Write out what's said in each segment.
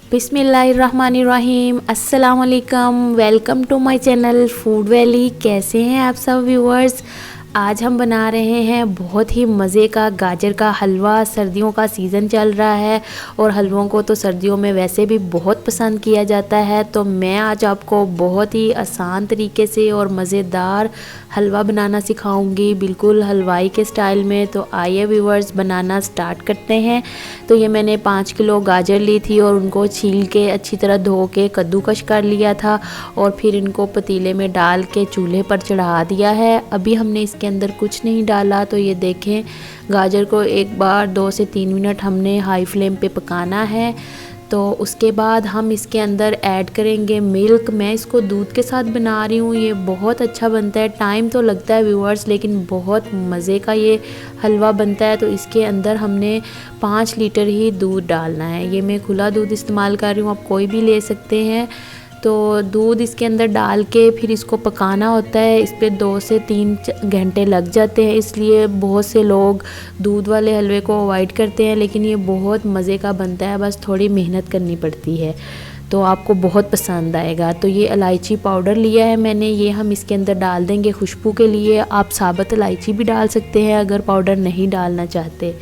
बिस्मिल्लाहिर्रहमानिर्रहीम, अस्सलाम वालेकुम। Welcome to my channel Food Valley. कैसे हैं आप सब व्यूअर्स। आज हम बना रहे हैं बहुत ही मज़े का गाजर का हलवा। सर्दियों का सीज़न चल रहा है और हलवों को तो सर्दियों में वैसे भी बहुत पसंद किया जाता है। तो मैं आज आपको बहुत ही आसान तरीके से और मज़ेदार हलवा बनाना सिखाऊंगी, बिल्कुल हलवाई के स्टाइल में। तो आइए व्यूअर्स बनाना स्टार्ट करते हैं। तो ये मैंने 5 किलो गाजर ली थी और उनको छील के अच्छी तरह धो के कद्दूकश कर लिया था और फिर इनको पतीले में डाल के चूल्हे पर चढ़ा दिया है। अभी हमने इसके अंदर कुछ नहीं डाला। तो ये देखें, गाजर को एक बार 2 से 3 मिनट हमने हाई फ्लेम पे पकाना है। तो उसके बाद हम इसके अंदर ऐड करेंगे मिल्क। मैं इसको दूध के साथ बना रही हूँ। ये बहुत अच्छा बनता है, टाइम तो लगता है व्यूअर्स, लेकिन बहुत मज़े का ये हलवा बनता है। तो इसके अंदर हमने 5 लीटर ही दूध डालना है। ये मैं खुला दूध इस्तेमाल कर रही हूँ, आप कोई भी ले सकते हैं। तो दूध इसके अंदर डाल के फिर इसको पकाना होता है। इस पर 2 से 3 घंटे लग जाते हैं, इसलिए बहुत से लोग दूध वाले हलवे को अवॉइड करते हैं, लेकिन ये बहुत मज़े का बनता है, बस थोड़ी मेहनत करनी पड़ती है। तो आपको बहुत पसंद आएगा। तो ये इलायची पाउडर लिया है मैंने, ये हम इसके अंदर डाल देंगे खुशबू के लिए। आप साबुत इलायची भी डाल सकते हैं अगर पाउडर नहीं डालना चाहते।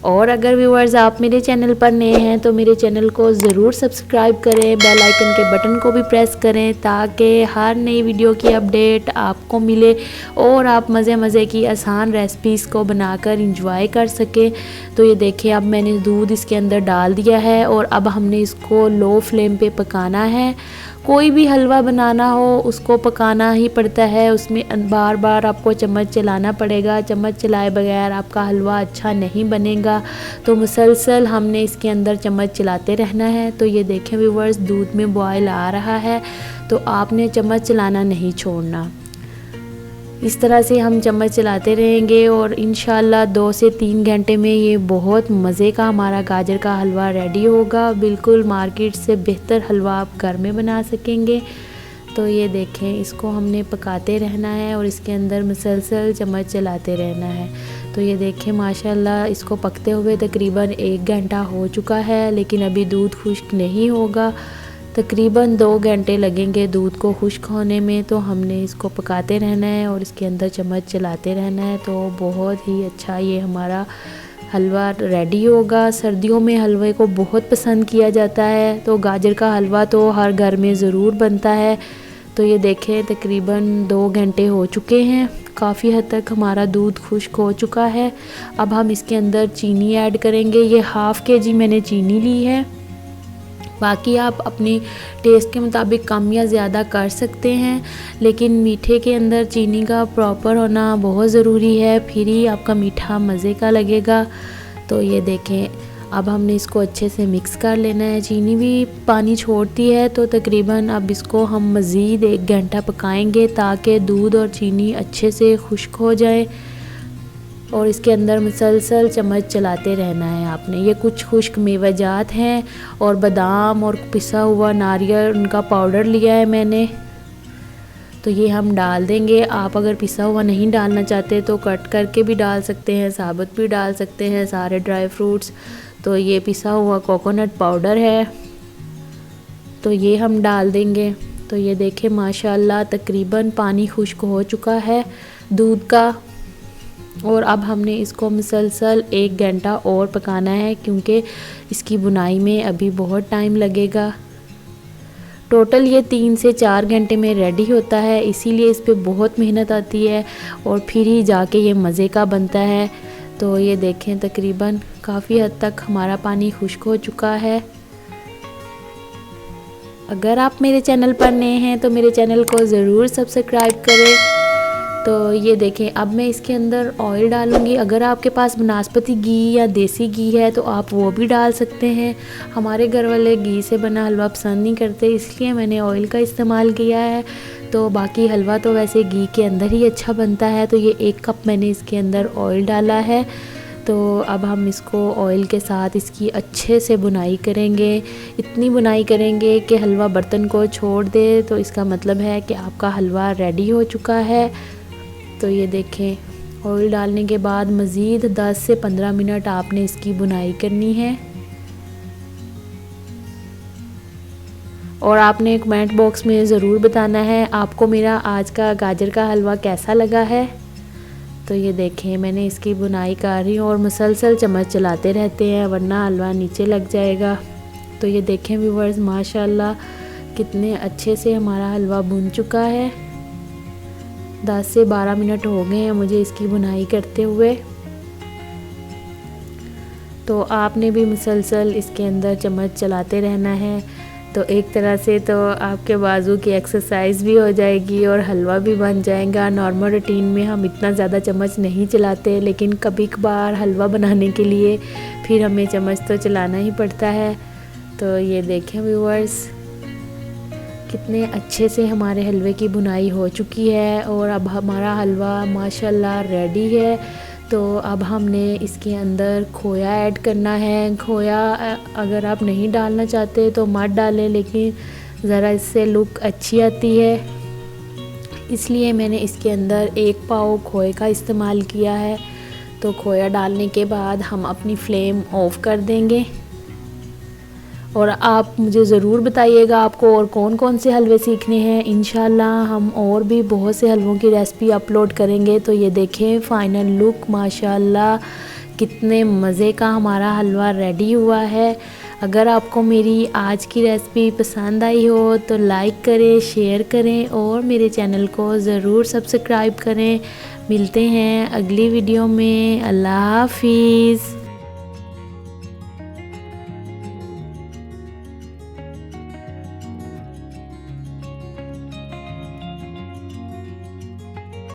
और अगर व्यूअर्स आप मेरे चैनल पर नए हैं तो मेरे चैनल को ज़रूर सब्सक्राइब करें, बेल आइकन के बटन को भी प्रेस करें ताकि हर नई वीडियो की अपडेट आपको मिले और आप मज़े की आसान रेसिपीज़ को बनाकर इंजॉय कर सकें। तो ये देखिए, अब मैंने दूध इसके अंदर डाल दिया है और अब हमने इसको लो फ्लेम पे पकाना है। कोई भी हलवा बनाना हो उसको पकाना ही पड़ता है, उसमें बार बार आपको चम्मच चलाना पड़ेगा। चम्मच चलाए बगैर आपका हलवा अच्छा नहीं बनेगा। तो मुसलसल हमने इसके अंदर चम्मच चलाते रहना है। तो ये देखें व्यूअर्स, दूध में बॉयल आ रहा है, तो आपने चम्मच चलाना नहीं छोड़ना। इस तरह से हम चम्मच चलाते रहेंगे और इंशाल्लाह 2 से 3 घंटे में ये बहुत मज़े का हमारा गाजर का हलवा रेडी होगा। बिल्कुल मार्केट से बेहतर हलवा आप घर में बना सकेंगे। तो ये देखें, इसको हमने पकाते रहना है और इसके अंदर मुसलसल चम्मच चलाते रहना है। तो ये देखें माशाल्लाह, इसको पकते हुए तकरीबन 1 घंटा हो चुका है, लेकिन अभी दूध खुश्क नहीं होगा। तकरीबन 2 घंटे लगेंगे दूध को खुश्क होने में। तो हमने इसको पकाते रहना है और इसके अंदर चम्मच चलाते रहना है। तो बहुत ही अच्छा ये हमारा हलवा रेडी होगा। सर्दियों में हलवे को बहुत पसंद किया जाता है, तो गाजर का हलवा तो हर घर में ज़रूर बनता है। तो ये देखें, तकरीबन 2 घंटे हो चुके हैं, काफ़ी हद तक हमारा दूध खुश्क हो चुका है। अब हम इसके अंदर चीनी ऐड करेंगे। ये ½ kg मैंने चीनी ली है, बाकी आप अपनी टेस्ट के मुताबिक कम या ज़्यादा कर सकते हैं, लेकिन मीठे के अंदर चीनी का प्रॉपर होना बहुत ज़रूरी है, फिर ही आपका मीठा मज़े का लगेगा। तो ये देखें, अब हमने इसको अच्छे से मिक्स कर लेना है। चीनी भी पानी छोड़ती है, तो तकरीबन अब इसको हम मज़ीद 1 घंटा पकाएंगे ताकि दूध और चीनी अच्छे से खुश्क हो जाए और इसके अंदर मुसलसल चम्मच चलाते रहना है आपने। ये कुछ खुश्क मेवाजात हैं और बादाम और पिसा हुआ नारियल, उनका पाउडर लिया है मैंने, तो ये हम डाल देंगे। आप अगर पिसा हुआ नहीं डालना चाहते तो कट करके भी डाल सकते हैं, साबुत भी डाल सकते हैं सारे ड्राई फ्रूट्स। तो ये पिसा हुआ कोकोनट पाउडर है, तो ये हम डाल देंगे। तो ये देखें माशाल्लाह, तकरीबन पानी खुश्क हो चुका है दूध का और अब हमने इसको मुसलसल 1 घंटा और पकाना है, क्योंकि इसकी बुनाई में अभी बहुत टाइम लगेगा। टोटल ये 3 से 4 घंटे में रेडी होता है, इसीलिए इस पे बहुत मेहनत आती है और फिर ही जाके ये मज़े का बनता है। तो ये देखें, तकरीबन काफ़ी हद तक हमारा पानी खुश्क हो चुका है। अगर आप मेरे चैनल पर नए हैं तो मेरे चैनल को ज़रूर सब्सक्राइब करें। तो ये देखें, अब मैं इसके अंदर ऑयल डालूँगी। अगर आपके पास बनास्पति घी या देसी घी है तो आप वो भी डाल सकते हैं। हमारे घर वाले घी से बना हलवा पसंद नहीं करते, इसलिए मैंने ऑयल का इस्तेमाल किया है। तो बाकी हलवा तो वैसे घी के अंदर ही अच्छा बनता है। तो ये 1 कप मैंने इसके अंदर ऑयल डाला है। तो अब हम इसको ऑयल के साथ इसकी अच्छे से बुनाई करेंगे। इतनी बुनाई करेंगे कि हलवा बर्तन को छोड़ दे, तो इसका मतलब है कि आपका हलवा रेडी हो चुका है। तो ये देखें, ऑयल डालने के बाद मज़ीद 10 से 15 मिनट आपने इसकी बुनाई करनी है। और आपने कमेंट बॉक्स में ज़रूर बताना है आपको मेरा आज का गाजर का हलवा कैसा लगा है। तो ये देखें मैंने इसकी बुनाई कर रही हूँ और मुसलसल चम्मच चलाते रहते हैं वरना हलवा नीचे लग जाएगा। तो ये देखें व्यूअर्स माशाल्लाह कितने अच्छे से हमारा हलवा बुन चुका है। 10 से 12 मिनट हो गए हैं मुझे इसकी बुनाई करते हुए। तो आपने भी मुसलसल इसके अंदर चम्मच चलाते रहना है। तो एक तरह से तो आपके बाजू की एक्सरसाइज भी हो जाएगी और हलवा भी बन जाएगा। नॉर्मल रूटीन में हम इतना ज़्यादा चम्मच नहीं चलाते, लेकिन कभी कभार हलवा बनाने के लिए फिर हमें चम्मच तो चलाना ही पड़ता है। तो ये देखें व्यूअर्स कितने अच्छे से हमारे हलवे की बुनाई हो चुकी है और अब हमारा हलवा माशाल्लाह रेडी है। तो अब हमने इसके अंदर खोया ऐड करना है। खोया अगर आप नहीं डालना चाहते तो मत डालें, लेकिन ज़रा इससे लुक अच्छी आती है, इसलिए मैंने इसके अंदर 1 पाव खोए का इस्तेमाल किया है। तो खोया डालने के बाद हम अपनी फ्लेम ऑफ़ कर देंगे। और आप मुझे ज़रूर बताइएगा आपको और कौन कौन से हलवे सीखने हैं। इंशाल्लाह हम और भी बहुत से हलवों की रेसिपी अपलोड करेंगे। तो ये देखें फ़ाइनल लुक माशाल्लाह कितने मज़े का हमारा हलवा रेडी हुआ है। अगर आपको मेरी आज की रेसिपी पसंद आई हो तो लाइक करें, शेयर करें और मेरे चैनल को ज़रूर सब्सक्राइब करें। मिलते हैं अगली वीडियो में। अल्लाह हाफिज़।